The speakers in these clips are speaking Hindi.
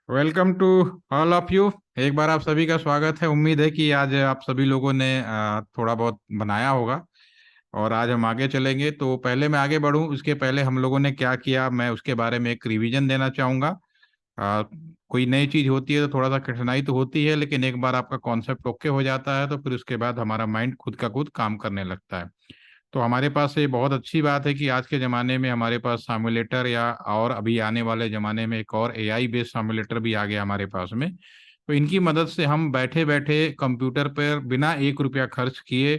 Welcome to all of you. एक बार आप सभी का स्वागत है। उम्मीद है कि आज आप सभी लोगों ने थोड़ा बहुत बनाया होगा और आज हम आगे चलेंगे। तो पहले मैं आगे बढ़ूं उसके पहले हम लोगों ने क्या किया मैं उसके बारे में एक रिवीजन देना चाहूँगा। आ, कोई नई चीज़ होती है तो थोड़ा सा कठिनाई तो होती है, लेकिन एक बार आपका कॉन्सेप्ट ओके हो जाता है तो फिर उसके बाद हमारा माइंड खुद का खुद काम करने लगता है। तो हमारे पास ये बहुत अच्छी बात है कि आज के ज़माने में हमारे पास सामुलेटर या और अभी आने वाले ज़माने में एक और एआई बेस्ड सामुलेटर भी आ गया हमारे पास में। तो इनकी मदद से हम बैठे बैठे कंप्यूटर पर बिना 1 रुपया खर्च किए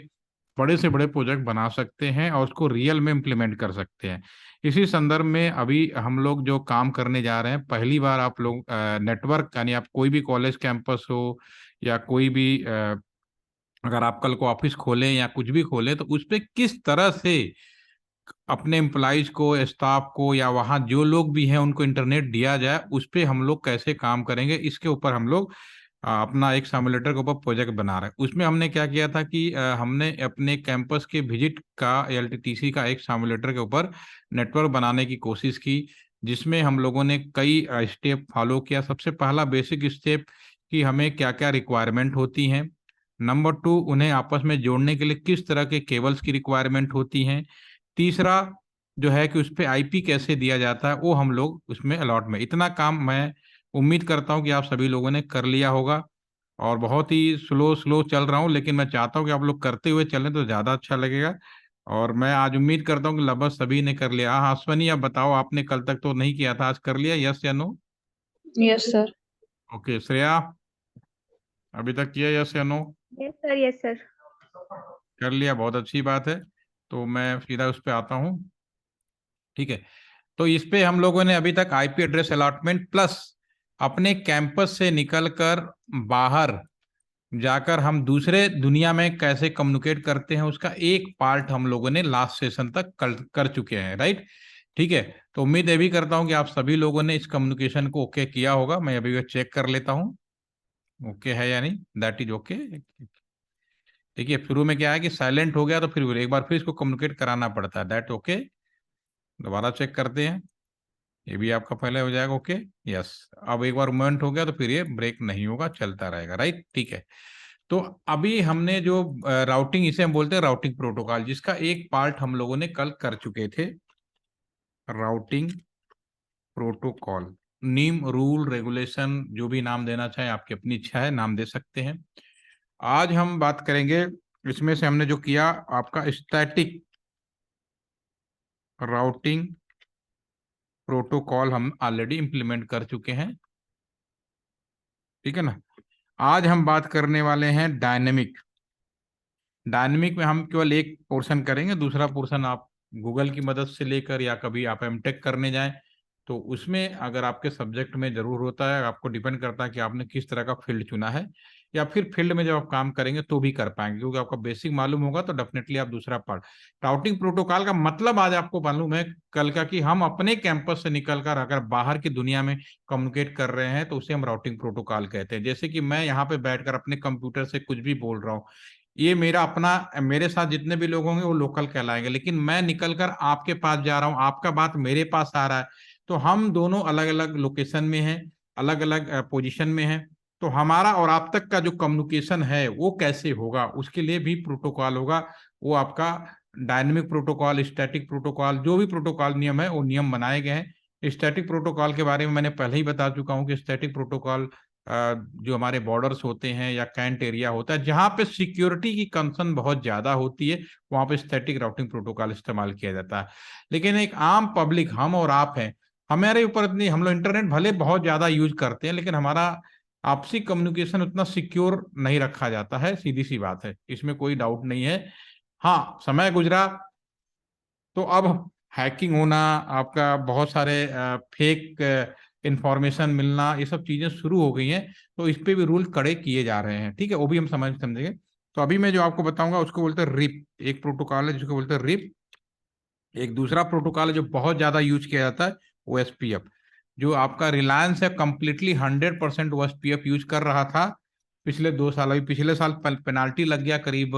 बड़े से बड़े प्रोजेक्ट बना सकते हैं और उसको रियल में इम्प्लीमेंट कर सकते हैं। इसी संदर्भ में अभी हम लोग जो काम करने जा रहे हैं, पहली बार आप लोग नेटवर्क यानी आप कोई भी कॉलेज कैंपस हो या कोई भी अगर आप कल को ऑफिस खोलें या कुछ भी खोलें तो उस पे किस तरह से अपने एम्प्लॉइज को, स्टाफ को या वहाँ जो लोग भी हैं उनको इंटरनेट दिया जाए, उस पे हम लोग कैसे काम करेंगे, इसके ऊपर हम लोग अपना एक सिमुलेटर के ऊपर प्रोजेक्ट बना रहे हैं। उसमें हमने क्या किया था कि हमने अपने कैंपस के विजिट का एलटीटीसी का एक सिमुलेटर के ऊपर नेटवर्क बनाने की कोशिश की, जिसमें हम लोगों ने कई स्टेप फॉलो किया। सबसे पहला बेसिक स्टेप कि हमें क्या क्या रिक्वायरमेंट होती हैं। नंबर 2, उन्हें आपस में जोड़ने के लिए किस तरह के केबल्स की रिक्वायरमेंट होती हैं। तीसरा जो है कि उस पर आईपी कैसे दिया जाता है, वो हम लोग उसमें अलॉट में इतना काम मैं उम्मीद करता हूँ कि आप सभी लोगों ने कर लिया होगा। और बहुत ही स्लो स्लो चल रहा हूँ, लेकिन मैं चाहता हूँ कि आप लोग करते हुए चलें तो ज़्यादा अच्छा लगेगा। और मैं आज उम्मीद करता हूँ कि लगभग सभी ने कर लिया। हाँ अश्वनी, आप बताओ, आपने कल तक तो नहीं किया था, आज कर लिया, यस या no? Yes sir. Okay Shreya, अभी तक किया, यस या no? Yes sir, yes sir. कर लिया, बहुत अच्छी बात है। तो मैं सीधा उस पर आता हूँ। ठीक है। तो इस पे हम लोगों ने अभी तक आईपी एड्रेस अलॉटमेंट प्लस अपने कैंपस से निकलकर बाहर जाकर हम दूसरे दुनिया में कैसे कम्युनिकेट करते हैं उसका एक पार्ट हम लोगों ने लास्ट सेशन तक कर चुके हैं, राइट। ठीक है। तो उम्मीद ये भी करता हूं कि आप सभी लोगों ने इस कम्युनिकेशन को ओके किया होगा। मैं अभी चेक कर लेता हूं ओके है या नहीं। That is okay. देखिए शुरू में क्या है कि साइलेंट हो गया तो फिर एक बार फिर इसको कम्युनिकेट कराना पड़ता है। That okay. दोबारा चेक करते हैं। ये भी आपका पहले हो जाएगा ओके। यस। अब एक बार मूवमेंट हो गया तो फिर ये ब्रेक नहीं होगा, चलता रहेगा, राइट। ठीक है। तो अभी हमने जो राउटिंग, इसे हम बोलते हैं राउटिंग प्रोटोकॉल, जिसका एक पार्ट हम लोगों ने कल कर चुके थे। राउटिंग प्रोटोकॉल, नियम, रूल, रेगुलेशन, जो भी नाम देना चाहे आपकी अपनी इच्छा है, नाम दे सकते हैं। आज हम बात करेंगे इसमें से हमने जो किया आपका स्टैटिक राउटिंग प्रोटोकॉल हम ऑलरेडी इंप्लीमेंट कर चुके हैं। ठीक है ना। आज हम बात करने वाले हैं डायनेमिक। डायनेमिक में हम केवल एक पोर्शन करेंगे, दूसरा पोर्शन आप गूगल की मदद से लेकर या कभी आप एमटेक करने जाएं तो उसमें अगर आपके सब्जेक्ट में जरूर होता है, आपको डिपेंड करता है कि आपने किस तरह का फील्ड चुना है, या फिर फील्ड में जब आप काम करेंगे तो भी कर पाएंगे, क्योंकि आपका बेसिक मालूम होगा तो डेफिनेटली आप दूसरा पार्ट। राउटिंग प्रोटोकॉल का मतलब आज आपको मालूम है कल का, कि हम अपने कैंपस से निकलकर अगर बाहर की दुनिया में कम्युनिकेट कर रहे हैं तो उसे हम राउटिंग प्रोटोकॉल कहते हैं। जैसे कि मैं यहाँ पे बैठकर अपने कंप्यूटर से कुछ भी बोल रहा हूँ, ये मेरा अपना, मेरे साथ जितने भी लोग होंगे वो लोकल कहलाएंगे, लेकिन मैं निकलकर आपके पास जा रहा हूँ, आपका बात मेरे पास आ रहा है, तो हम दोनों अलग अलग लोकेशन में हैं, अलग अलग पोजीशन में हैं। तो हमारा और आप तक का जो कम्युनिकेशन है वो कैसे होगा, उसके लिए भी प्रोटोकॉल होगा। वो आपका डायनेमिक प्रोटोकॉल, स्टैटिक प्रोटोकॉल, जो भी प्रोटोकॉल नियम है वो नियम बनाए गए हैं। स्टैटिक प्रोटोकॉल के बारे में मैंने पहले ही बता चुका हूँ कि स्टैटिक प्रोटोकॉल जो हमारे बॉर्डर्स होते हैं या कैंट एरिया होता है जहां पे सिक्योरिटी की कंसर्न बहुत ज्यादा होती है, वहां पे स्टैटिक राउटिंग प्रोटोकॉल इस्तेमाल किया जाता है। लेकिन एक आम पब्लिक, हम और आप हैं, हमारे ऊपर इतनी, हम लोग इंटरनेट भले बहुत ज्यादा यूज करते हैं लेकिन हमारा आपसी कम्युनिकेशन उतना सिक्योर नहीं रखा जाता है, सीधी सी बात है, इसमें कोई डाउट नहीं है। हाँ समय गुजरा तो अब हैकिंग होना, आपका बहुत सारे फेक इंफॉर्मेशन मिलना, ये सब चीजें शुरू हो गई हैं। तो इस पे भी रूल कड़े किए जा रहे हैं, ठीक है, वो भी हम समझेंगे। तो अभी मैं जो आपको बताऊंगा उसको बोलते हैं रिप। एक प्रोटोकॉल है जिसको बोलते हैं रिप। एक दूसरा प्रोटोकॉल है जो बहुत ज्यादा यूज किया जाता है, वो एसपीएफ। जो आपका रिलायंस है कंप्लीटली 100% वो एसपीएफ यूज कर रहा था पिछले 2 साल। अभी पिछले साल पेनाल्टी लग गया, करीब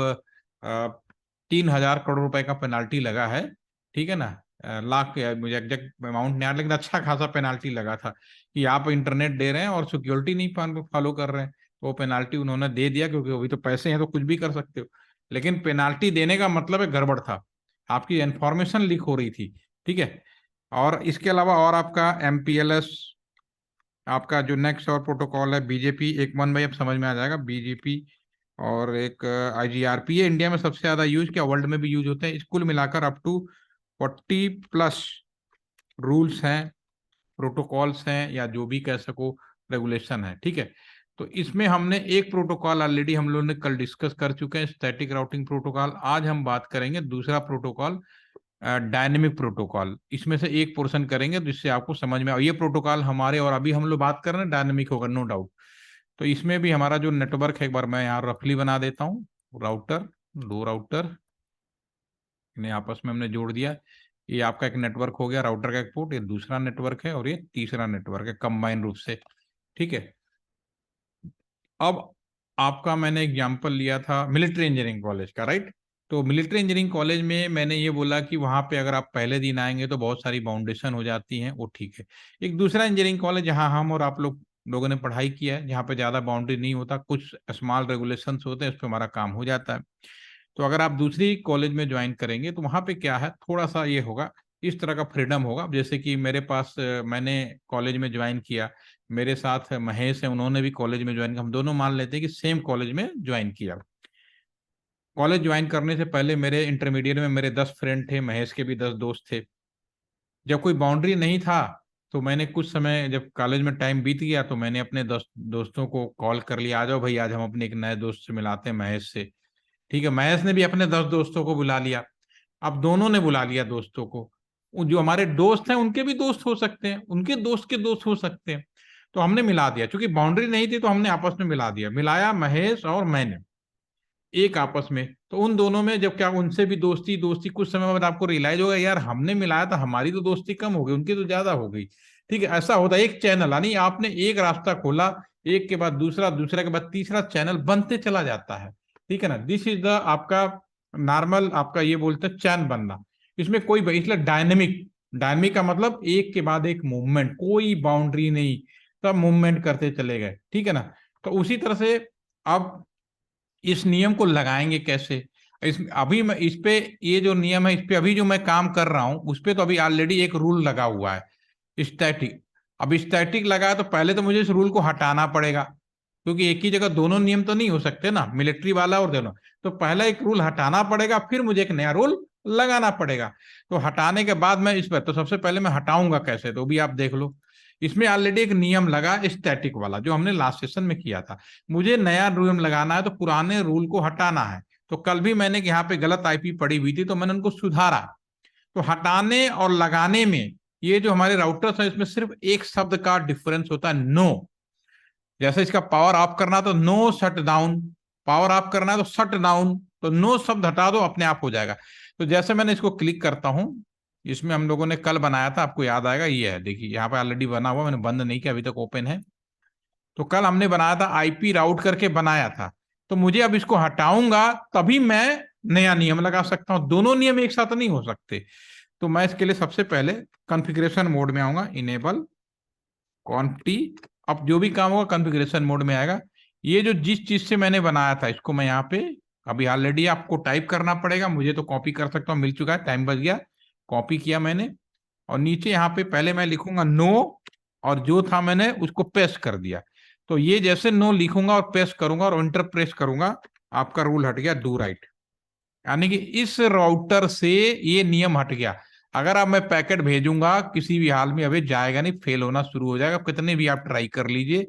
3,000 करोड़ रुपए का पेनाल्टी लगा है। ठीक है ना। लाख, मुझे एग्जैक्ट अमाउंट नहीं याद, लेकिन अच्छा खासा पेनाल्टी लगा था कि आप इंटरनेट दे रहे हैं और सिक्योरिटी नहीं फॉलो कर रहे हैं। तो वो पेनाल्टी उन्होंने दे दिया, क्योंकि अभी तो पैसे हैं तो कुछ भी कर सकते हो। लेकिन पेनाल्टी देने का मतलब है गड़बड़ था, आपकी इंफॉर्मेशन लीक हो रही थी। ठीक है। और इसके अलावा और आपका MPLS, आपका जो नेक्स्ट और प्रोटोकॉल है BJP, एक मन भाई अब समझ में आ जाएगा, BJP और एक IGRP, ये इंडिया में सबसे ज्यादा यूज, क्या वर्ल्ड में भी यूज होते हैं। कुल मिलाकर अप टू 40+ रूल्स हैं, प्रोटोकॉल्स हैं, या जो भी कह सको रेगुलेशन है। ठीक है। तो इसमें हमने एक प्रोटोकॉल ऑलरेडी हम लोगों ने कल डिस्कस कर चुके हैं, स्टैटिक राउटिंग प्रोटोकॉल। आज हम बात करेंगे दूसरा प्रोटोकॉल, डायनेमिक प्रोटोकॉल। इसमें से एक पोर्शन करेंगे जिससे आपको समझ में आए। ये प्रोटोकॉल हमारे, और अभी हम लोग बात कर रहे हैं डायनेमिक होगा, नो डाउट। तो इसमें भी हमारा जो नेटवर्क है, एक बार मैं यहाँ रफली बना देता हूँ। राउटर, दो राउटर इन्हें आपस में हमने जोड़ दिया। ये आपका एक नेटवर्क हो गया, राउटर का एक पोर्ट, ये दूसरा नेटवर्क है, और ये तीसरा नेटवर्क है कंबाइन रूप से। ठीक है। अब आपका मैंने एग्जांपल लिया था मिलिट्री इंजीनियरिंग कॉलेज का, राइट। तो मिलिट्री इंजीनियरिंग कॉलेज में मैंने ये बोला कि वहां पे अगर आप पहले दिन आएंगे तो बहुत सारी बाउंडेशन हो जाती हैं, वो ठीक है। एक दूसरा इंजीनियरिंग कॉलेज जहां हम और आप लोगों ने पढ़ाई किया है, जहाँ पे ज्यादा बाउंड्री नहीं होता, कुछ स्मॉल रेगुलेशंस होते हैं, उस पर हमारा काम हो जाता है। तो अगर आप दूसरी कॉलेज में ज्वाइन करेंगे तो वहां पे क्या है, थोड़ा सा ये होगा, इस तरह का फ्रीडम होगा। जैसे कि मेरे पास मैंने कॉलेज में ज्वाइन किया, मेरे साथ महेश है, उन्होंने भी कॉलेज में ज्वाइन किया, हम दोनों मान लेते हैं कि सेम कॉलेज में ज्वाइन किया। कॉलेज ज्वाइन करने से पहले मेरे इंटरमीडिएट में मेरे 10 फ्रेंड थे, महेश के भी 10 दोस्त थे। जब कोई बाउंड्री नहीं था, तो मैंने कुछ समय, जब कॉलेज में टाइम बीत गया, तो मैंने अपने दोस्तों को कॉल कर लिया, आ जाओ भाई, आज हम अपने एक नए दोस्त से मिलाते हैं, महेश से। ठीक है। महेश ने भी अपने 10 दोस्तों को बुला लिया। अब दोनों ने बुला लिया दोस्तों को, जो हमारे दोस्त हैं उनके भी दोस्त हो सकते हैं, उनके दोस्त के दोस्त हो सकते हैं। तो हमने मिला दिया, क्योंकि बाउंड्री नहीं थी तो हमने आपस में मिला दिया, मिलाया महेश और मैंने एक आपस में। तो उन दोनों में जब क्या, उनसे भी दोस्ती दोस्ती, कुछ समय बाद आपको रियलाइज होगा यार हमने मिलाया था, हमारी तो दोस्ती कम हो गई, उनकी तो ज्यादा हो गई। ठीक है। ऐसा होता है, एक चैनल, यानी आपने एक रास्ता खोला, एक के बाद दूसरा, दूसरे के बाद तीसरा चैनल बनते चला जाता है। ठीक है ना। दिस इज द आपका नॉर्मल, आपका ये बोलते हैं चैन बनना। इसमें कोई, इसलिए डायनेमिक, डायनेमिक का मतलब एक के बाद एक मूवमेंट, कोई बाउंड्री नहीं, सब मूवमेंट करते चले गए। ठीक है ना। तो उसी तरह से अब इस नियम को लगाएंगे कैसे। इस अभी मैं इस पे, ये जो नियम है इस पे अभी जो मैं काम कर रहा हूं उस पे तो अभी ऑलरेडी एक रूल लगा हुआ है, स्टैटिक। अब स्टैटिक लगा है तो पहले तो मुझे इस रूल को हटाना पड़ेगा, क्योंकि एक ही जगह दोनों नियम तो नहीं हो सकते ना, मिलिट्री वाला और दोनों। तो पहला एक रूल हटाना पड़ेगा, फिर मुझे एक नया रूल लगाना पड़ेगा। तो हटाने के बाद मैं इस पर, तो सबसे पहले मैं हटाऊंगा कैसे, तो भी आप देख लो। इसमें ऑलरेडी एक नियम लगा स्टैटिक वाला, जो हमने लास्ट सेशन में किया था। मुझे नया नियम लगाना है, तो पुराने रूल को हटाना है। तो कल भी मैंने यहाँ पे गलत IP पड़ी हुई थी, तो मैंने उनको सुधारा। तो हटाने और लगाने में, ये जो हमारे राउटर्स है इसमें सिर्फ एक शब्द का डिफरेंस होता है, नो। जैसे इसका पावर ऑफ करना तो no shut down, power off करना है तो शट डाउन, तो नो शब्द हटा दो, अपने आप हो जाएगा। तो जैसे मैंने इसको क्लिक करता हूं, इसमें हम लोगों ने कल बनाया था, आपको याद आएगा, ये है देखिए यहाँ पे ऑलरेडी बना हुआ, मैंने बंद नहीं किया, अभी तक ओपन है। तो कल हमने बनाया था, IP राउट करके बनाया था। तो मुझे अब इसको हटाऊंगा, तभी मैं नया नियम लगा सकता हूं, दोनों नियम एक साथ नहीं हो सकते। तो मैं इसके लिए सबसे पहले कॉन्फ़िगरेशन मोड में आऊंगा, इनेबल कॉन्फी। अब जो भी काम होगा कॉन्फ़िगरेशन मोड में आएगा। ये जो जिस चीज से मैंने बनाया था, इसको मैं यहाँ पे, अभी ऑलरेडी आपको टाइप करना पड़ेगा, मुझे तो कॉपी कर सकता हूँ, मिल चुका है, टाइम बच गया, कॉपी किया मैंने। और नीचे यहाँ पे पहले मैं लिखूंगा नो, और जो था मैंने उसको पेस्ट कर दिया। तो ये जैसे नो लिखूंगा और पेस्ट करूंगा और एंटर प्रेस करूंगा, आपका रूल हट गया, डू राइट। यानी कि इस राउटर से ये नियम हट गया। अगर अब मैं पैकेट भेजूंगा किसी भी हाल में, अभी जाएगा नहीं, फेल होना शुरू हो जाएगा, कितने भी आप ट्राई कर लीजिए।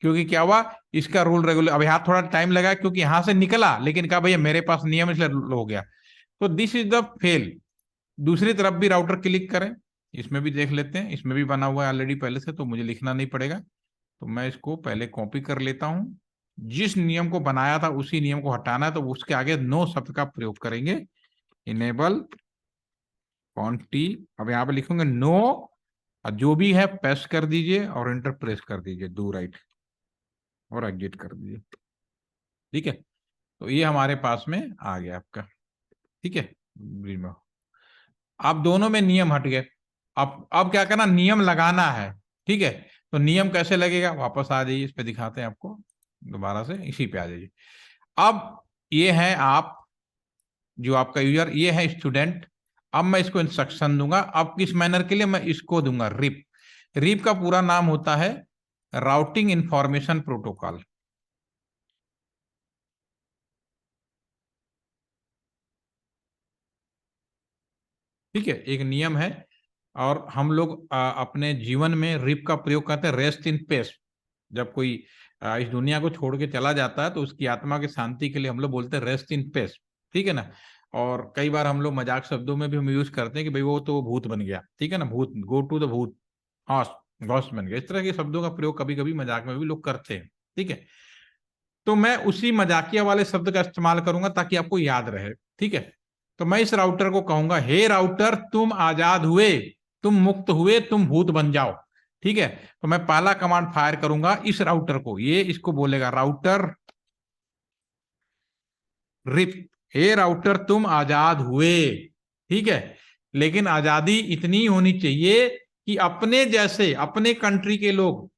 क्योंकि क्या हुआ, इसका रूल रेगुलर, अब यहाँ थोड़ा टाइम लगा क्योंकि यहां से निकला, लेकिन कहा भैया मेरे पास नियम, इसलिए हो गया। तो दिस इज द फेल। दूसरी तरफ भी राउटर क्लिक करें, इसमें भी देख लेते हैं, इसमें भी बना हुआ है ऑलरेडी पहले से, तो मुझे लिखना नहीं पड़ेगा। तो मैं इसको पहले कॉपी कर लेता हूं। जिस नियम को बनाया था उसी नियम को हटाना है, तो उसके आगे नो शब्द का प्रयोग करेंगे, इनेबल क्वांटिटी। अब यहाँ पे लिखूंगे नो, और जो भी है पेस्ट कर दीजिए और एंटर प्रेस कर दीजिए, डू राइट, और एग्जिट कर दीजिए। ठीक है। तो ये हमारे पास में आ गया आपका। ठीक है। अब दोनों में नियम हट गए। अब क्या करना, नियम लगाना है। ठीक है, तो नियम कैसे लगेगा, वापस आ जाइए, इस पे दिखाते हैं आपको, दोबारा से इसी पे आ जाइए। अब ये है आप, जो आपका यूजर, ये है स्टूडेंट। अब मैं इसको इंस्ट्रक्शन दूंगा, अब किस मैनर के लिए, मैं इसको दूंगा रिप। रिप का पूरा नाम होता है राउटिंग इंफॉर्मेशन प्रोटोकॉल। ठीक है, एक नियम है, और हम लोग अपने जीवन में रिप का प्रयोग करते हैं, रेस्ट इन पीस। जब कोई इस दुनिया को छोड़ के चला जाता है तो उसकी आत्मा की शांति के लिए हम लोग बोलते हैं रेस्ट इन पीस। ठीक है ना। और कई बार हम लोग मजाक शब्दों में भी हम यूज करते हैं कि भाई वो तो भूत बन गया, ठीक है ना, भूत, गो टू द भूत, हाँ, घोस्ट बन गया। इस तरह के शब्दों का प्रयोग कभी कभी मजाक में भी लोग करते हैं। ठीक है, तो मैं उसी मजाकिया वाले शब्द का इस्तेमाल करूंगा ताकि आपको याद रहे। ठीक है, तो मैं इस राउटर को कहूंगा, हे राउटर तुम आजाद हुए, तुम मुक्त हुए, तुम भूत बन जाओ। ठीक है, तो मैं पहला कमांड फायर करूंगा इस राउटर को, ये इसको बोलेगा राउटर रिप, हे राउटर तुम आजाद हुए। ठीक है, लेकिन आजादी इतनी होनी चाहिए कि अपने जैसे, अपने कंट्री के लोग,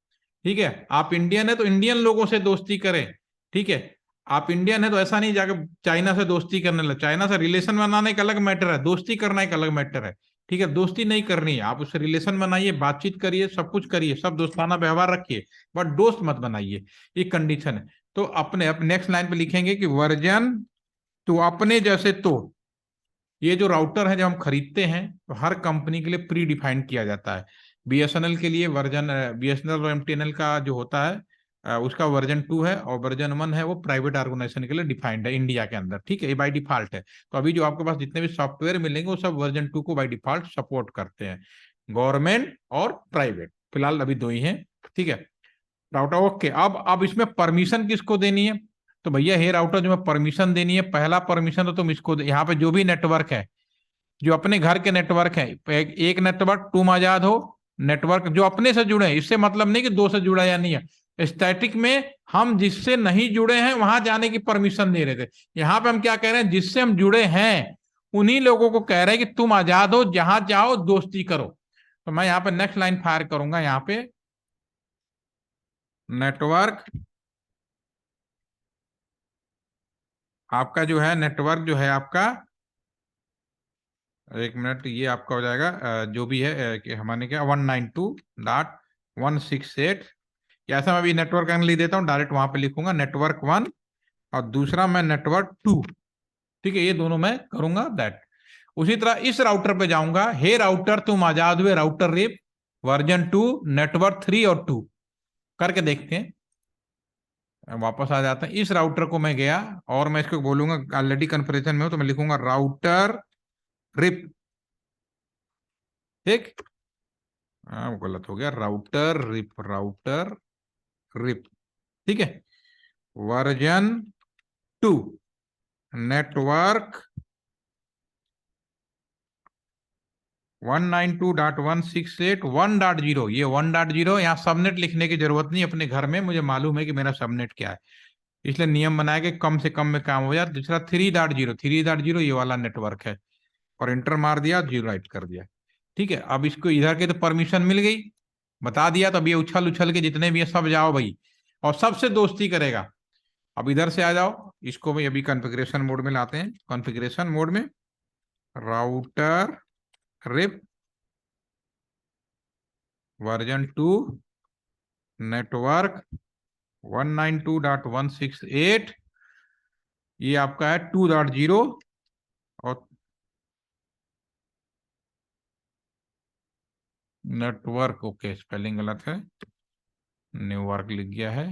ठीक है, आप इंडियन है तो इंडियन लोगों से दोस्ती करें। ठीक है, आप इंडियन है तो ऐसा नहीं जाकर चाइना से दोस्ती करने लगे। चाइना से रिलेशन बनाना एक अलग मैटर है, दोस्ती करना एक अलग मैटर है। ठीक है, दोस्ती नहीं करनी है, आप उससे रिलेशन बनाइए, बातचीत करिए, सब कुछ करिए, सब दोस्ताना व्यवहार रखिए, बट दोस्त मत बनाइए, ये कंडीशन है। तो अपने नेक्स्ट लाइन पे लिखेंगे कि वर्जन, तो अपने जैसे, तो ये जो राउटर है जब हम खरीदते हैं तो हर कंपनी के लिए प्री डिफाइंड किया जाता है। बीएसएनएल के लिए वर्जन, बीएसएनएल और एमटीएनएल का जो होता है उसका वर्जन 2 है, और वर्जन 1 है वो प्राइवेट ऑर्गेनाइजेशन के लिए डिफाइंड है इंडिया के अंदर। ठीक है, ये बाय डिफॉल्ट है। तो अभी जो आपके पास जितने भी सॉफ्टवेयर मिलेंगे वो सब वर्जन 2 को बाय डिफॉल्ट सपोर्ट करते हैं, गवर्नमेंट और प्राइवेट, फिलहाल अभी दो ही हैं। ठीक है, राउटर ओके। अब इसमें परमिशन किसको देनी है, तो भैया हे राउटर जो मैं परमिशन देनी है, पहला परमिशन तो तुम इसको यहाँ पे जो भी नेटवर्क है, जो अपने घर के नेटवर्क है, एक नेटवर्क तुम आजाद हो, नेटवर्क जो अपने से जुड़े हैं, इससे मतलब नहीं कि दो से जुड़ा या नहीं है, स्टैटिक में हम जिससे नहीं जुड़े हैं वहां जाने की परमिशन दे रहे थे। यहाँ पे हम क्या कह रहे हैं, जिससे हम जुड़े हैं उन्हीं लोगों को कह रहे हैं कि तुम आजाद हो, जहां जाओ दोस्ती करो। तो मैं यहाँ पे नेक्स्ट लाइन फायर करूंगा, यहाँ पे नेटवर्क, आपका जो है नेटवर्क जो है आपका, एक मिनट, ये आपका हो जाएगा जो भी है कि हमारे क्या 192.168, ऐसा मैं भी नेटवर्क लिख देता हूँ, डायरेक्ट वहां पे लिखूंगा नेटवर्क 1, और दूसरा मैं नेटवर्क 2। ठीक है, ये दोनों मैं करूंगा दैट। उसी तरह इस राउटर पे जाऊंगा, हे राउटर तुम आजाद हुए, राउटर रिप वर्जन 2 नेटवर्क 3 और 2 करके देखते हैं। वापस आ जाता है, इस राउटर को मैं गया और मैं इसको बोलूंगा, ऑलरेडी कन्फिग्रेशन में हो तो मैं लिखूंगा राउटर रिप। ठीक, वो गलत हो गया, राउटर रिप, राउटर रिप। ठीक है, वर्जन 2 नेटवर्क 192.168.1.0, ये 1.0, यहाँ सबनेट लिखने की जरूरत नहीं, अपने घर में मुझे मालूम है कि मेरा सबनेट क्या है, इसलिए नियम बनाया कि कम से कम में काम हो जाए। दूसरा 3.0, 3.0 ये वाला नेटवर्क है, और इंटर मार दिया, जीरो राइट कर दिया। ठीक है, अब इसको इधर के तो परमिशन मिल गई, बता दिया, तो अब ये उछल उछल के जितने भी है सब जाओ भाई, और सबसे दोस्ती करेगा। अब इधर से आ जाओ, इसको भी अभी कॉन्फ़िगरेशन मोड में लाते हैं, कॉन्फ़िगरेशन मोड में राउटर रिप वर्जन 2 नेटवर्क 192.168, ये आपका है 2.0, और नेटवर्क, ओके स्पेलिंग गलत है, न्यूवर्क लिख गया है,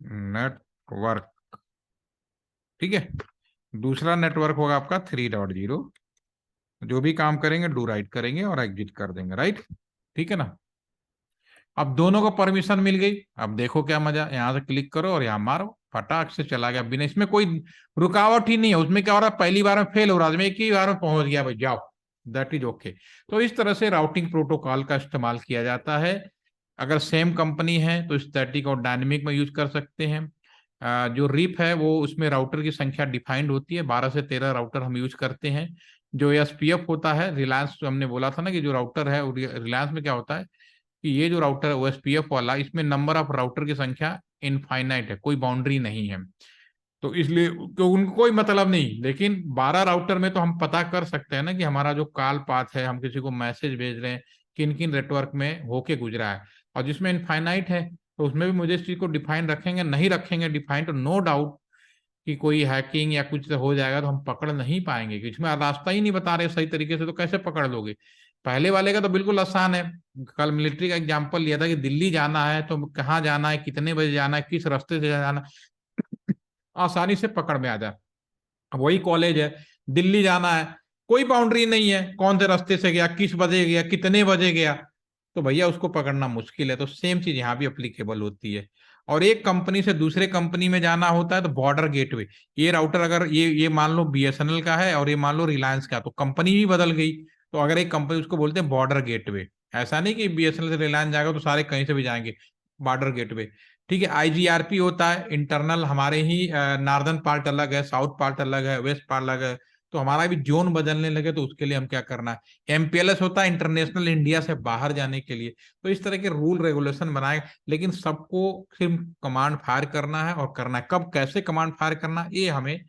नेटवर्क। ठीक है, दूसरा नेटवर्क होगा आपका 3.0, जो भी काम करेंगे डू राइट करेंगे और एग्जिट कर देंगे, राइट। ठीक है ना, अब दोनों को परमिशन मिल गई। अब देखो क्या मजा, यहां से क्लिक करो और यहां मारो, फटाक से चला गया, बिना इसमें कोई रुकावट ही नहीं है। उसमें क्या हो रहा है, पहली बार में फेल हो रहा है, एक ही बार में पहुंच गया भाई, जाओ, दैट इज ओके। तो इस तरह से राउटिंग प्रोटोकॉल का इस्तेमाल किया जाता है। अगर सेम कंपनी है तो स्टैटिक और डायनेमिक में यूज कर सकते हैं। जो रिप है वो, उसमें राउटर की संख्या डिफाइंड होती है, 12 से 13 राउटर हम यूज करते हैं। जो एसपीएफ होता है, रिलायंस जो हमने बोला था ना कि जो राउटर है रिलायंस में क्या होता है कि ये जो राउटर है ओएसपीएफ वाला, इसमें नंबर ऑफ राउटर की संख्या इनफाइनाइट है, कोई बाउंड्री नहीं है। तो इसलिए तो उनको कोई मतलब नहीं, लेकिन 12 राउटर में तो हम पता कर सकते हैं ना कि हमारा जो कॉल पाथ है, हम किसी को मैसेज भेज रहे हैं, किन किन नेटवर्क में होके गुजरा है। और जिसमें इनफाइनाइट है तो उसमें भी मुझे इस चीज को डिफाइन रखेंगे, नहीं रखेंगे डिफाइन तो नो डाउट कि कोई हैकिंग या कुछ हो जाएगा तो हम पकड़ नहीं पाएंगे, कि इसमें रास्ता ही नहीं बता रहे सही तरीके से, तो कैसे पकड़ लोगे। पहले वाले का तो बिल्कुल आसान है। कल मिलिट्री का एग्जांपल लिया था कि दिल्ली जाना है तो कहाँ जाना है, कितने बजे जाना है, किस रास्ते से जाना है, आसानी से पकड़ में आ जाए। अब वही कॉलेज है, दिल्ली जाना है, कोई बाउंड्री नहीं है, कौन से रास्ते से गया, किस बजे गया, कितने बजे गया, तो भैया उसको पकड़ना मुश्किल है। तो सेम चीज यहाँ भी अप्लीकेबल होती है। और एक कंपनी से दूसरे कंपनी में जाना होता है तो बॉर्डर गेटवे, ये राउटर अगर ये मान लो बीएसएनएल का है और ये मान लो रिलायंस का, तो कंपनी भी बदल गई। तो अगर एक कंपनी, उसको बोलते हैं बॉर्डर गेटवे। ऐसा नहीं कि बीएसएनएल से रिलायंस जाएगा तो सारे कहीं से भी जाएंगे, बॉर्डर गेटवे। ठीक है, आईजीआरपी होता है इंटरनल, हमारे ही नॉर्दर्न पार्ट अलग है, साउथ पार्ट अलग है, वेस्ट पार्ट अलग है, तो हमारा भी जोन बदलने लगे तो उसके लिए हम क्या करना है। एमपीएलएस होता है इंटरनेशनल, इंडिया से बाहर जाने के लिए। तो इस तरह के रूल रेगुलेशन बनाए, लेकिन सबको सिर्फ कमांड फायर करना है, और करना है कब, कैसे कमांड फायर करना, ये हमें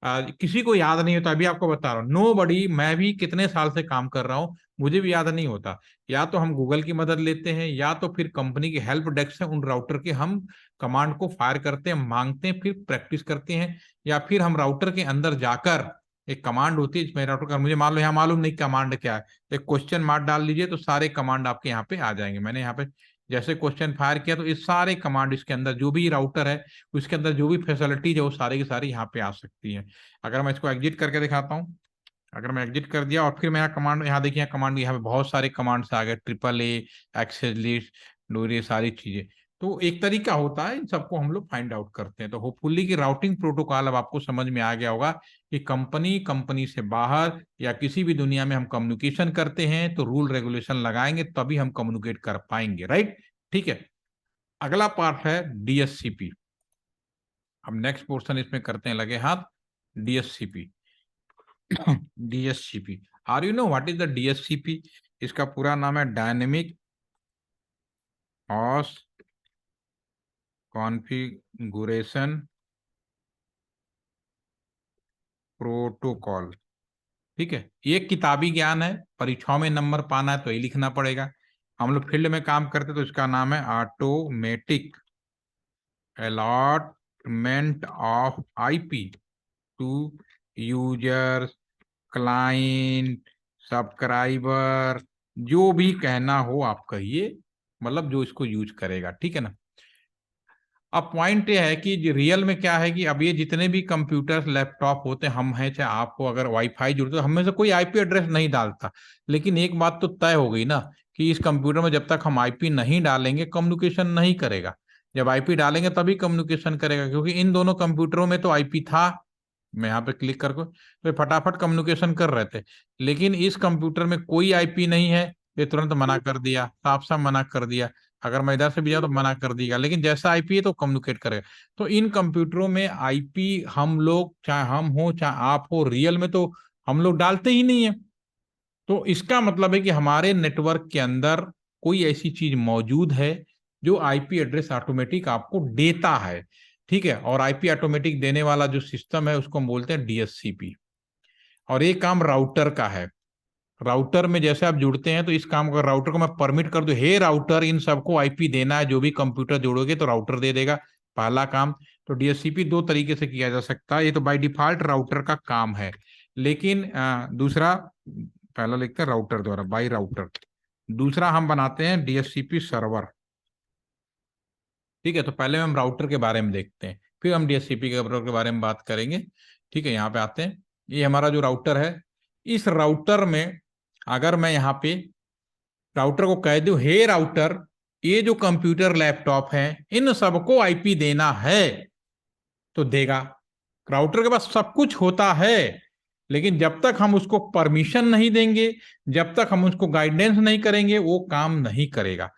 किसी को याद नहीं होता। अभी आपको बता रहा हूँ, नो बडी, मैं भी कितने साल से काम कर रहा हूँ, मुझे भी याद नहीं होता। या तो हम गूगल की मदद लेते हैं, या तो फिर कंपनी की हेल्प डेस्क है उन राउटर के, हम कमांड को फायर करते हैं, मांगते हैं, फिर प्रैक्टिस करते हैं। या फिर हम राउटर के अंदर जाकर, एक कमांड होती है मेरा राउटर का, मुझे मान लो यहाँ मालूम नहीं कमांड क्या है, एक क्वेश्चन मार्क डाल लीजिए तो सारे कमांड आपके यहाँ पे आ जाएंगे। मैंने यहाँ पे जैसे क्वेश्चन फायर किया तो इस सारे कमांड, इसके अंदर जो भी राउटर है उसके अंदर जो भी फैसिलिटीज है वो सारे की सारी यहाँ पे आ सकती है। अगर मैं इसको एग्जिट करके दिखाता हूँ, अगर मैं एग्जिट कर दिया और फिर मेरा कमांड यहाँ देखिए, कमांड यहाँ पे बहुत सारे कमांड्स आ गए, ट्रिपल ए, एक्सेस लिस्ट, डोरी, सारी चीजें। तो एक तरीका होता है, इन सबको हम लोग फाइंड आउट करते हैं। तो होपफुली कि राउटिंग प्रोटोकॉल अब आपको समझ में आ गया होगा कि कंपनी से बाहर या किसी भी दुनिया में हम कम्युनिकेशन करते हैं तो रूल रेगुलेशन लगाएंगे, तभी हम कम्युनिकेट कर पाएंगे, राइट। ठीक है, अगला पार्ट है डीएससीपी। अब नेक्स्ट पोर्शन इसमें करते हैं लगे हाथ, DSCP. DSCP, are you know what is the DSCP? इसका पूरा नाम है डायनेमिक हॉस्ट कॉन्फ़िगरेशन प्रोटोकॉल। ठीक है, ये किताबी ज्ञान है, परीक्षाओं में नंबर पाना है तो ये लिखना पड़ेगा। हम लोग फील्ड में काम करते तो इसका नाम है automatic allotment of IP to users, client, subscriber, जो भी कहना हो आप कहिए, मतलब जो इसको यूज करेगा। ठीक है ना। अब पॉइंट ये है कि रियल में क्या है कि अब ये जितने भी कंप्यूटर लैपटॉप होते हैं, हम हैं चाहे आपको अगर वाईफाई जुड़ते, तो हम में से कोई आईपी एड्रेस नहीं डालता। लेकिन एक बात तो तय हो गई ना कि इस कंप्यूटर में जब तक हम आईपी नहीं डालेंगे कम्युनिकेशन नहीं करेगा। जब आईपी डालेंगे तभी कम्युनिकेशन करेगा, क्योंकि इन दोनों कंप्यूटरों में तो आईपी था। मैं यहाँ पे क्लिक करके तो फटाफट कम्युनिकेशन कर रहे थे। लेकिन इस कंप्यूटर में कोई आईपी नहीं है, ये तुरंत मना कर दिया, साफ साफ मना कर दिया। अगर मैं इधर से भी जाऊँ तो मना कर दिया, लेकिन जैसा आईपी है तो कम्युनिकेट करेगा। तो इन कंप्यूटरों में आईपी हम लोग, चाहे हम हो चाहे आप हो, रियल में तो हम लोग डालते ही नहीं है। तो इसका मतलब है कि हमारे नेटवर्क के अंदर कोई ऐसी चीज मौजूद है जो आईपी एड्रेस ऑटोमेटिक आपको देता है। ठीक है, और आईपी ऑटोमेटिक देने वाला जो सिस्टम है उसको हम बोलते हैं डीएससीपी। और ये काम राउटर का है। राउटर में जैसे आप जुड़ते हैं तो इस काम को, राउटर को मैं परमिट कर दूं, हे राउटर इन सबको आईपी देना है, जो भी कंप्यूटर जोड़ोगे तो राउटर दे देगा, पहला काम। तो डीएससीपी दो तरीके से किया जा सकता है, ये तो बाय डिफॉल्ट राउटर का काम है। लेकिन दूसरा, पहला लिखते हैं राउटर द्वारा, बाय राउटर। दूसरा हम बनाते हैं डीएससीपी सर्वर। ठीक है, तो पहले हम राउटर के बारे में देखते हैं, फिर हम डीएससीपी के बारे में बात करेंगे। ठीक है, यहाँ पे आते हैं, ये हमारा जो राउटर है, इस राउटर में अगर मैं यहाँ पे राउटर को कह दूं, हे राउटर ये जो कंप्यूटर लैपटॉप है इन सबको आईपी देना है, तो देगा। राउटर के पास सब कुछ होता है, लेकिन जब तक हम उसको परमिशन नहीं देंगे, जब तक हम उसको गाइडेंस नहीं करेंगे, वो काम नहीं करेगा।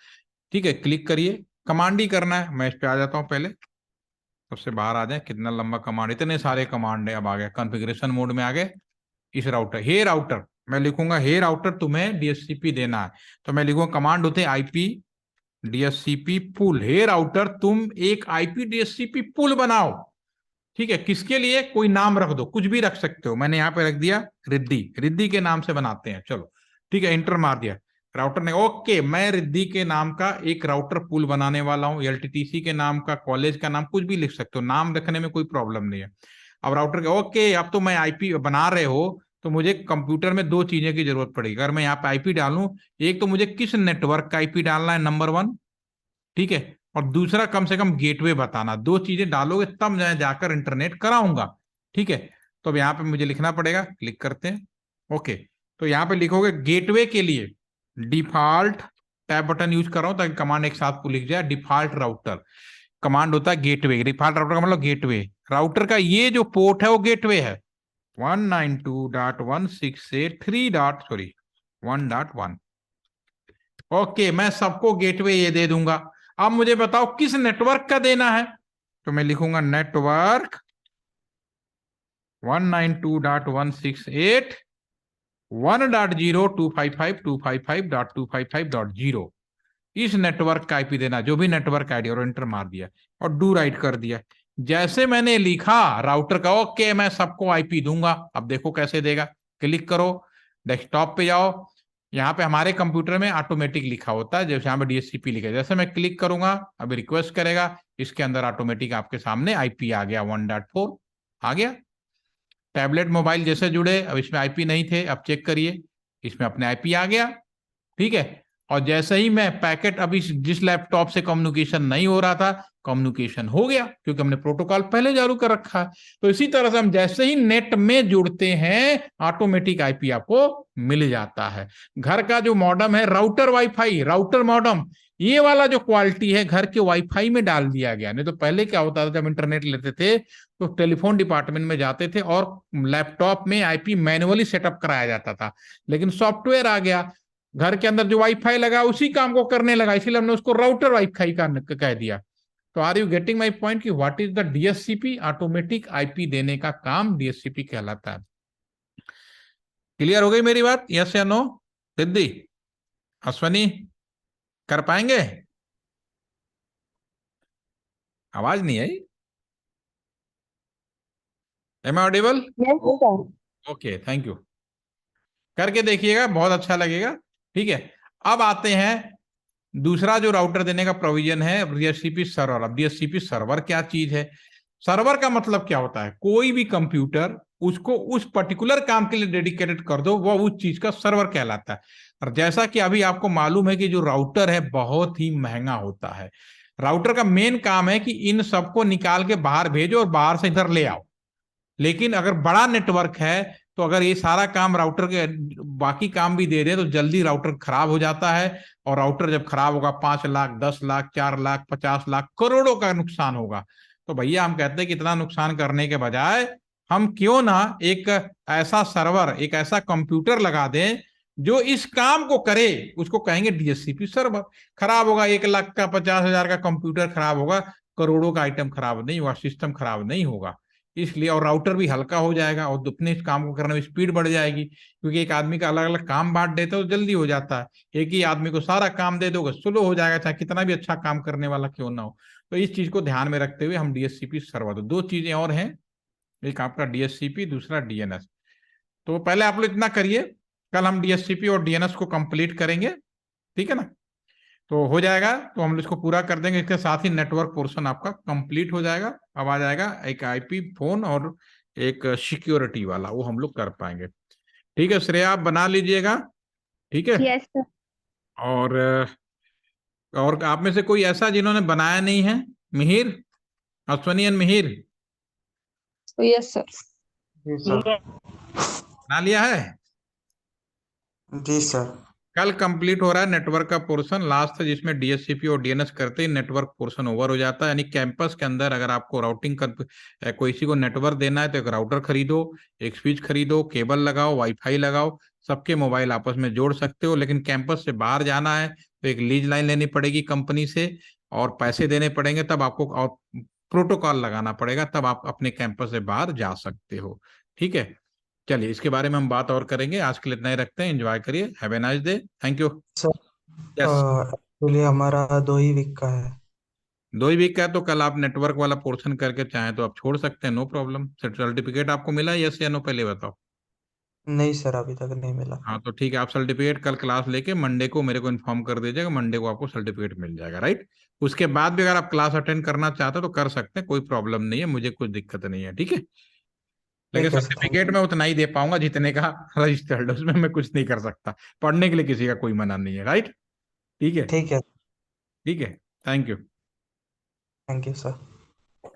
ठीक है, क्लिक करिए, कमांड ही करना है। मैं इस पे आ जाता हूं, पहले सबसे बाहर आ जाए, कितना लंबा कमांड, इतने सारे कमांड है। अब आ गए कॉन्फ़िगरेशन मोड में आ गए। इस राउटर, हे राउटर, मैं लिखूंगा हे राउटर तुम्हें डीएचसीपी देना है, तो मैं लिखूंगा कमांड होते हैं आईपी डीएचसीपी पुल, हे राउटर तुम एक आईपी डीएचसीपी पुल बनाओ। ठीक है, किसके लिए, कोई नाम रख दो, कुछ भी रख सकते हो, मैंने यहाँ पे रख दिया रिद्धि, रिद्धि के नाम से बनाते हैं, चलो ठीक है, इंटर मार दिया। राउटर ने ओके, मैं रिद्धि के नाम का एक राउटर पुल बनाने वाला हूँ, एलटीटीसी के नाम का, कॉलेज का नाम, कुछ भी लिख सकते हो, नाम रखने में कोई प्रॉब्लम नहीं है। अब राउटर के ओके, अब तो मैं आईपी बना रहे हो तो मुझे कंप्यूटर में दो चीजें की जरूरत पड़ेगी, अगर मैं यहाँ पे आईपी डालूं, एक तो मुझे किस नेटवर्क का आईपी डालना है, नंबर वन, ठीक है, और दूसरा कम से कम गेटवे बताना, दो चीजें डालोगे तब मैं जाकर इंटरनेट कराऊंगा। ठीक है, तो अब यहाँ पे मुझे लिखना पड़ेगा, क्लिक करते हैं, ओके, तो यहाँ पे लिखोगे गेटवे के लिए डिफॉल्ट, टैब बटन यूज कर रहा हूं ताकि कमांड एक साथ लिख जाए, डिफॉल्ट राउटर, कमांड होता है गेटवे, डिफॉल्ट राउटर का मतलब गेटवे, राउटर का ये जो पोर्ट है वो गेटवे है 192.168.3.1. ओके, मैं सबको गेटवे ये दे दूंगा। अब मुझे बताओ किस नेटवर्क का देना है, तो मैं लिखूंगा नेटवर्क 192.168.1.0.255.255.255.0, इस नेटवर्क का आईपी देना, जो भी नेटवर्क आईडी, और एंटर मार दिया और डू राइट कर दिया। जैसे मैंने लिखा राउटर का ओके मैं सबको आईपी दूंगा, अब देखो कैसे देगा, क्लिक करो, डेस्कटॉप पे जाओ, यहाँ पे हमारे कंप्यूटर में ऑटोमेटिक लिखा होता है, जैसे यहाँ पे डीएचसीपी लिखा है, जैसे मैं क्लिक करूंगा अभी रिक्वेस्ट करेगा, इसके अंदर ऑटोमेटिक आपके सामने आईपी आ गया 1.4 आ गया। टैबलेट मोबाइल जैसे जुड़े, अब इसमें आईपी नहीं थे, अब चेक करिए इसमें अपने आईपी आ गया। ठीक है, और जैसे ही मैं पैकेट, अभी जिस लैपटॉप से कम्युनिकेशन नहीं हो रहा था, कम्युनिकेशन हो गया क्योंकि हमने प्रोटोकॉल पहले चालू कर रखा है। तो इसी तरह से हम जैसे ही नेट में जुड़ते हैं ऑटोमेटिक आईपी आपको मिल जाता है। घर का जो मॉडम है, राउटर वाईफाई, राउटर मॉडम, ये वाला जो क्वालिटी है घर के वाईफाई में डाल दिया गया। नहीं तो पहले क्या होता था, जब इंटरनेट लेते थे तो टेलीफोन डिपार्टमेंट में जाते थे और लैपटॉप में आईपी मैनुअली सेटअप कराया जाता था, लेकिन सॉफ्टवेयर आ गया, घर के अंदर जो वाईफाई लगा उसी काम को करने लगा, इसीलिए हमने उसको राउटर वाईफाई का कह दिया। तो are you getting my point कि what is the DHCP, automatic IP देने का काम डीएचसीपी कहलाता है। क्लियर हो गई मेरी बात, यस या नो? सिद्धि, अश्वनी, कर पाएंगे? आवाज नहीं आई, am I audible? Okay, thank you, करके देखिएगा, बहुत अच्छा लगेगा। ठीक है, अब आते हैं दूसरा जो राउटर देने का प्रोविजन है, डीएचसीपी सर्वर। अब डीएचसीपी सर्वर क्या चीज है? सर्वर का मतलब क्या होता है, कोई भी कंप्यूटर उसको उस पर्टिकुलर काम के लिए डेडिकेटेड कर दो, वो उस चीज का सर्वर कहलाता है। और जैसा कि अभी आपको मालूम है कि जो राउटर है बहुत ही महंगा होता है, राउटर का मेन काम है कि इन सबको निकाल के बाहर भेजो और बाहर से इधर ले आओ। लेकिन अगर बड़ा नेटवर्क है तो अगर ये सारा काम राउटर के बाकी काम भी दे दे तो जल्दी राउटर खराब हो जाता है, और राउटर जब खराब होगा 5 लाख, 10 लाख, 4 लाख, 50 लाख, करोड़ों का नुकसान होगा। तो भैया हम कहते हैं कि इतना नुकसान करने के बजाय हम क्यों ना एक ऐसा सर्वर, एक ऐसा कंप्यूटर लगा दें जो इस काम को करे, उसको कहेंगे डीएचसीपी सर्वर। खराब होगा 1 लाख का, 50,000 का कंप्यूटर खराब होगा, करोड़ों का आइटम खराब नहीं होगा, सिस्टम खराब नहीं होगा, इसलिए। और राउटर भी हल्का हो जाएगा और अपने इस काम को करने में स्पीड बढ़ जाएगी, क्योंकि एक आदमी का अलग अलग काम बांट देते हो तो जल्दी हो जाता है, एक ही आदमी को सारा काम दे दोगे स्लो हो जाएगा, चाहे कितना भी अच्छा काम करने वाला क्यों ना हो। तो इस चीज को ध्यान में रखते हुए हम डीएचसीपी सर्वर, तो दो चीजें और हैं, एक आपका डीएचसीपी, दूसरा डीएनएस। तो पहले आप लोग इतना करिए, कल हम डीएचसीपी और डीएनएस को कंप्लीट करेंगे, ठीक है ना? तो हो जाएगा, तो हम इसको पूरा कर देंगे, इसके साथ ही नेटवर्क पोर्शन आपका कंप्लीट हो जाएगा। अब आ जाएगा एक आईपी फोन और एक सिक्योरिटी वाला, वो हम लोग कर पाएंगे। ठीक है श्रेया, आप बना लीजिएगा, ठीक है? Yes sir. और आप में से कोई ऐसा जिन्होंने बनाया नहीं है? Mihir, Ashwani and Mihir, yes sir. जी सर। बना लिया है? जी सर। कल कंप्लीट हो रहा है नेटवर्क का पोर्शन, लास्ट जिसमें डीएचसीपी और डीएनएस करते ही नेटवर्क पोर्शन ओवर हो जाता है। यानी कैंपस के अंदर अगर आपको राउटिंग कर कोई सी को नेटवर्क देना है तो एक राउटर खरीदो, एक स्विच खरीदो, केबल लगाओ, वाईफाई लगाओ, सबके मोबाइल आपस में जोड़ सकते हो। लेकिन कैंपस से बाहर जाना है तो एक लीज लाइन लेनी पड़ेगी कंपनी से और पैसे देने पड़ेंगे, तब आपको और प्रोटोकॉल लगाना पड़ेगा, तब आप अपने कैंपस से बाहर जा सकते हो। ठीक है, चलिए इसके बारे में हम बात और करेंगे, आज के लिए इतना ही रखते हैं। एंजॉय करिए, have a nice day, thank you. Sir yes. Actually हमारा 2 ही वीक का है। 2 ही वीक का है तो कल आप नेटवर्क वाला पोर्शन करके चाहें तो आप छोड़ सकते हैं, नो प्रॉब्लम। सर्टिफिकेट आपको मिला, यस या नो, पहले बताओ। नहीं सर, अभी तक नहीं मिला। हाँ तो ठीक है, आप सर्टिफिकेट कल क्लास लेके मंडे को मेरे को इन्फॉर्म कर दीजिएगा, मंडे को आपको सर्टिफिकेट मिल जाएगा, राइट। उसके बाद भी अगर आप क्लास अटेंड करना चाहते हो तो कर सकते हैं, कोई प्रॉब्लम नहीं है, मुझे कुछ दिक्कत नहीं है, ठीक है। लेकिन ठीक है सर, थैंक सर्टिफिकेट यू। में उतना ही दे पाऊंगा जितने का रजिस्टर्ड, उसमें मैं कुछ नहीं कर सकता। पढ़ने के लिए किसी का कोई मना नहीं है, राइट। ठीक है। ठीक है। ठीक है। Thank you. Thank you sir.